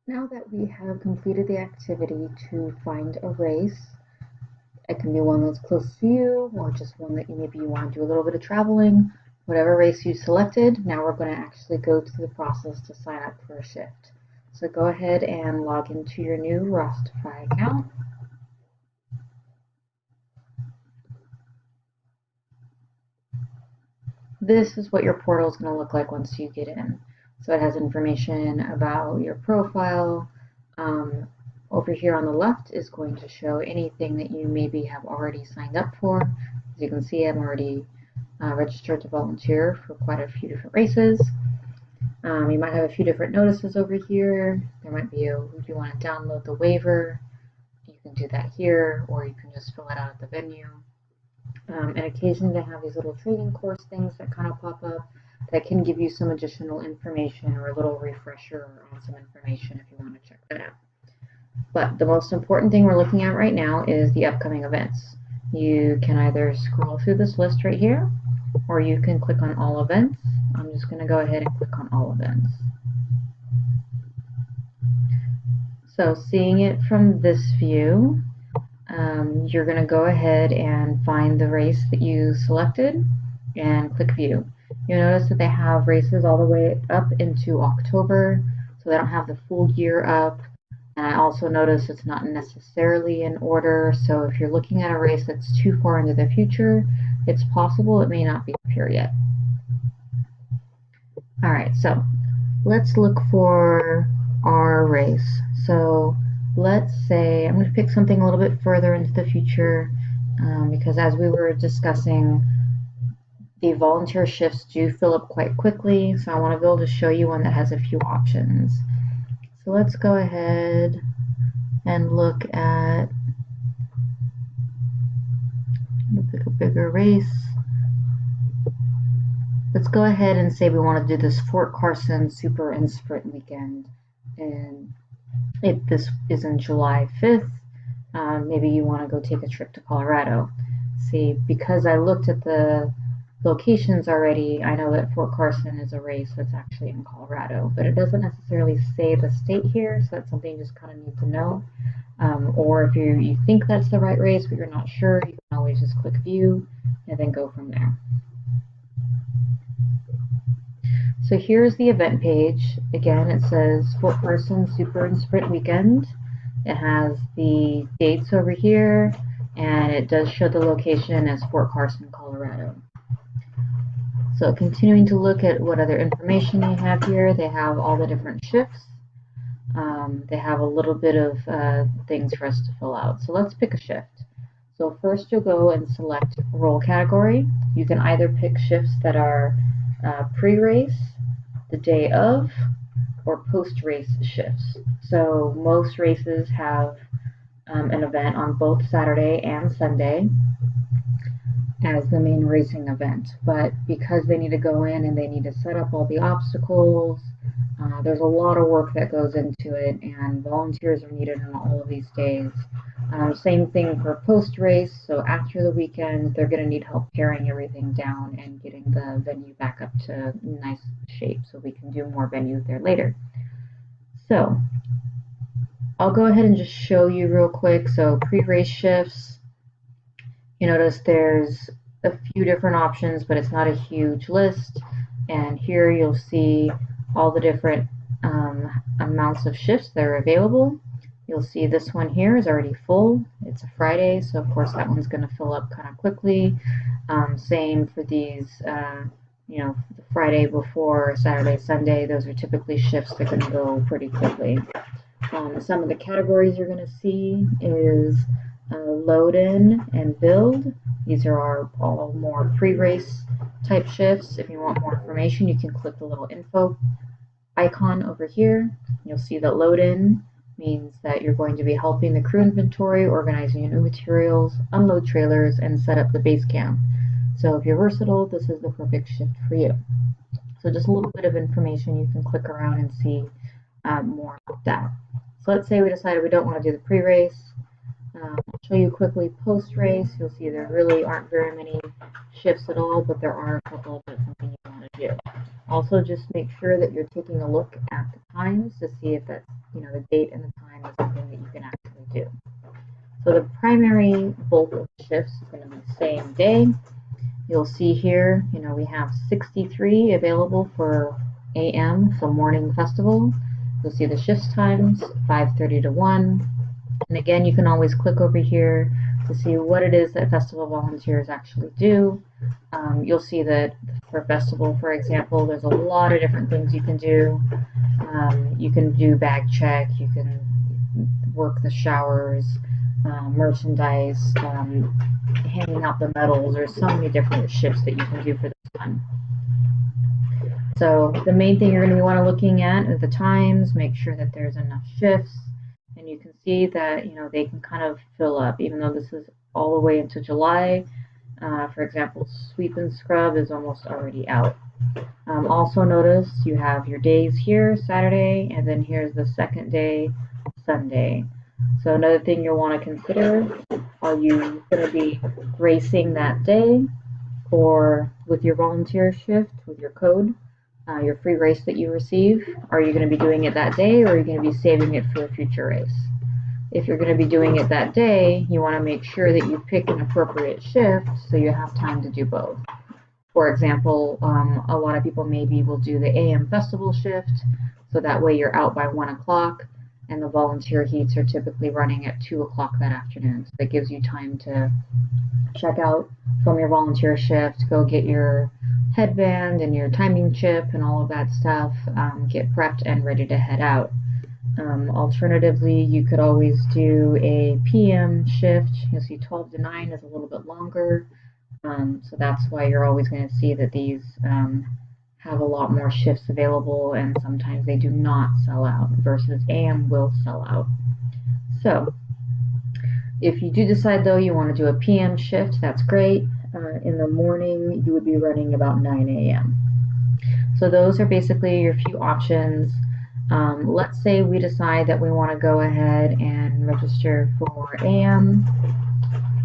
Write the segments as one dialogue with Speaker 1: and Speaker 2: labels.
Speaker 1: Now that we have completed the activity to find a race, it can be one that's close to you or just one that maybe you want to do a little bit of traveling. Whatever race you selected, now we're going to actually go through the process to sign up for a shift. So go ahead and log into your new Rostify account. This is what your portal is going to look like once you get in. So it has information about your profile. Um, Over here on the left is going to show anything that you maybe have already signed up for. As you can see, I'm already registered to volunteer for quite a few different races. You might have a few different notices over here. There might be if you want to download the waiver, you can do that here, or you can just fill it out at the venue. And occasionally they have these little training course things that kind of pop up that can give you some additional information or a little refresher on some information if you want to check that out. But the most important thing we're looking at right now is the upcoming events. You can either scroll through this list right here, or you can click on all events. I'm just going to go ahead and click on all events. So seeing it from this view, you're going to go ahead and find the race that you selected and click view. You'll notice that they have races all the way up into October, so they don't have the full year up. And I also notice it's not necessarily in order, so if you're looking at a race that's too far into the future, it's possible it may not be up here yet. Alright, so let's look for our race. So let's say I'm going to pick something a little bit further into the future because as we were discussing, the volunteer shifts do fill up quite quickly, so I want to be able to show you one that has a few options. So let's go ahead and look at, pick a bigger race. Let's go ahead and say we want to do this Fort Carson Super and Sprint weekend, and if this is in July 5th, maybe you want to go take a trip to Colorado. See, because I looked at the locations already, I know that Fort Carson is a race that's actually in Colorado, but it doesn't necessarily say the state here, so that's something you just kind of need to know. Or if you think that's the right race, but you're not sure, you can always just click view and then go from there. So here's the event page. Again, it says Fort Carson Super and Sprint Weekend. It has the dates over here, and it does show the location as Fort Carson, Colorado. So continuing to look at what other information they have here, they have all the different shifts. They have a little bit of things for us to fill out. So let's pick a shift. So first you'll go and select role category. You can either pick shifts that are pre-race, the day of, or post-race shifts. So most races have an event on both Saturday and Sunday as the main racing event, but because they need to go in and they need to set up all the obstacles, there's a lot of work that goes into it, and volunteers are needed on all of these days. Same thing for post-race, so after the weekend, they're going to need help tearing everything down and getting the venue back up to nice shape so we can do more venues there later. So I'll go ahead and just show you real quick. So pre-race shifts, you notice there's a few different options, but it's not a huge list. And here you'll see all the different amounts of shifts that are available. You'll see this one here is already full. It's a Friday, so of course that one's going to fill up kind of quickly. Same for these, the Friday before Saturday, Sunday. Those are typically shifts that are going to go pretty quickly. Some of the categories you're going to see is load in and build. These are our all more pre-race type shifts. If you want more information, you can click the little info icon over here. You'll see that load in means that you're going to be helping the crew inventory, organizing new materials, unload trailers, and set up the base camp. So if you're versatile, this is the perfect shift for you. So just a little bit of information, you can click around and see more about that. So let's say we decided we don't want to do the pre-race. I'll show you quickly post-race. You'll see there really aren't very many shifts at all, but there are a couple if that's something you want to do. Also, just make sure that you're taking a look at the times to see if that's the date and the time is something that you can actually do. So the primary bulk of shifts is going to be the same day. You'll see here, we have 63 available for AM, so morning festival. You'll see the shift times, 5:30 to 1. And again, you can always click over here to see what it is that festival volunteers actually do. You'll see that for festival, for example, there's a lot of different things you can do. You can do bag check, you can work the showers, merchandise, handing out the medals. There's so many different shifts that you can do for this one. So the main thing you're going to be looking at is the times, make sure that there's enough shifts, and you can see that they can kind of fill up, even though this is all the way into July. For example, sweep and scrub is almost already out. Also notice you have your days here, Saturday, and then here's the second day, Sunday. So another thing you'll want to consider, are you going to be racing that day, or with your volunteer shift, with your code, your free race that you receive, are you going to be doing it that day, or are you going to be saving it for a future race? If you're going to be doing it that day, you want to make sure that you pick an appropriate shift so you have time to do both. For example, a lot of people maybe will do the AM festival shift, so that way you're out by 1 o'clock, and the volunteer heats are typically running at 2 o'clock that afternoon. So that gives you time to check out from your volunteer shift, go get your headband and your timing chip and all of that stuff, get prepped and ready to head out. Alternatively, you could always do a PM shift. You'll see 12 to 9 is a little bit longer. So that's why you're always going to see that these have a lot more shifts available, and sometimes they do not sell out, versus AM will sell out. So if you do decide, though, you want to do a PM shift, that's great. In the morning, you would be running about 9 a.m. So those are basically your few options. Let's say we decide that we want to go ahead and register for AM.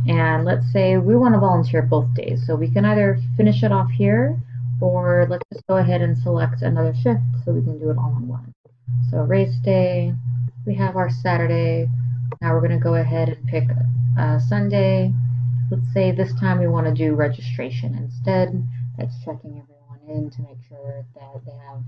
Speaker 1: And let's say we want to volunteer both days. So we can either finish it off here, or let's just go ahead and select another shift so we can do it all in one. So race day, we have our Saturday. Now we're going to go ahead and pick Sunday. Let's say this time we want to do registration instead. That's checking everyone in to make sure that they have,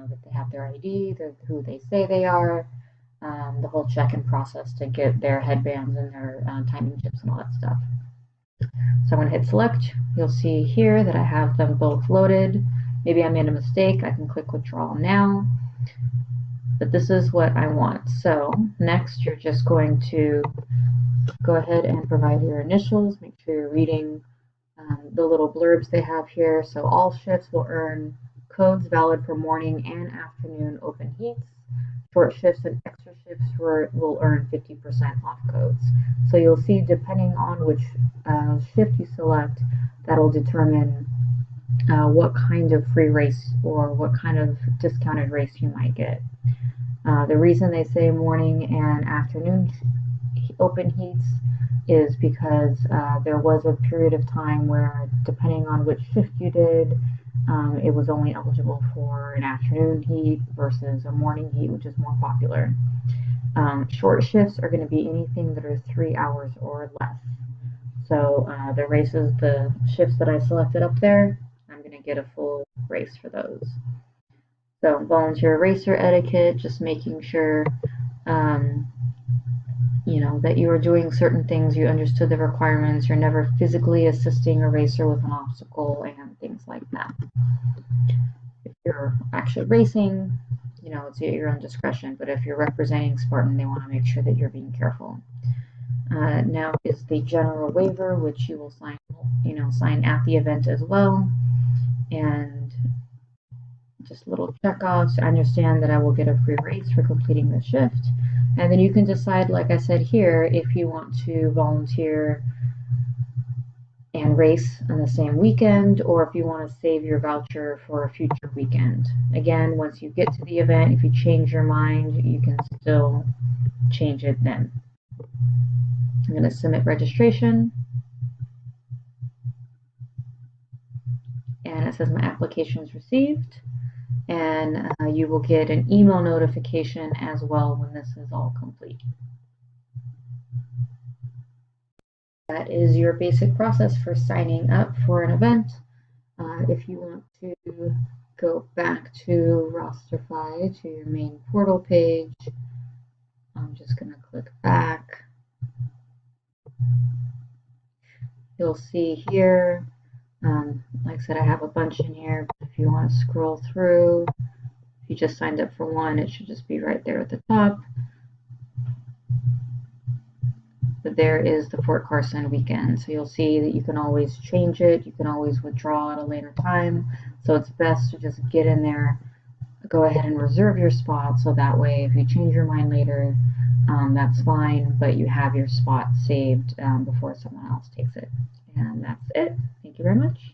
Speaker 1: that they have their ID, who they say they are. The whole check-in process to get their headbands and their timing chips and all that stuff. So I'm going to hit select. You'll see here that I have them both loaded. Maybe I made a mistake. I can click withdraw now. But this is what I want. So next you're just going to go ahead and provide your initials. Make sure you're reading the little blurbs they have here. So all shifts will earn codes valid for morning and afternoon open heats. Short shifts and extra shifts will earn 50% off codes. So you'll see, depending on which shift you select, that'll determine what kind of free race or what kind of discounted race you might get. The reason they say morning and afternoon open heats is because there was a period of time where, depending on which shift you did, it was only eligible for an afternoon heat versus a morning heat, which is more popular. Short shifts are going to be anything that are 3 hours or less. So the races, the shifts that I selected up there, I'm going to get a full race for those. So volunteer racer etiquette, just making sure that you are doing certain things, you understood the requirements, you're never physically assisting a racer with an obstacle and things like that. If you're actually racing, it's at your own discretion, but if you're representing Spartan, they want to make sure that you're being careful. Now is the general waiver, which you will sign, sign at the event as well, and just little checkoffs. I understand that I will get a free race for completing the shift. And then you can decide, like I said here, if you want to volunteer and race on the same weekend, or if you want to save your voucher for a future weekend. Again, once you get to the event, if you change your mind, you can still change it then. I'm going to submit registration. And it says my application is received. and you will get an email notification as well when this is all complete. That is your basic process for signing up for an event. If you want to go back to Rosterify, to your main portal page, I'm just going to click back. You'll see here, like I said, I have a bunch in here, but if you want to scroll through, if you just signed up for one, it should just be right there at the top. But there is the Fort Carson weekend. So you'll see that you can always change it. You can always withdraw at a later time. So it's best to just get in there, go ahead and reserve your spot. So that way, if you change your mind later, that's fine, but you have your spot saved before someone else takes it. And that's it. Thank you very much.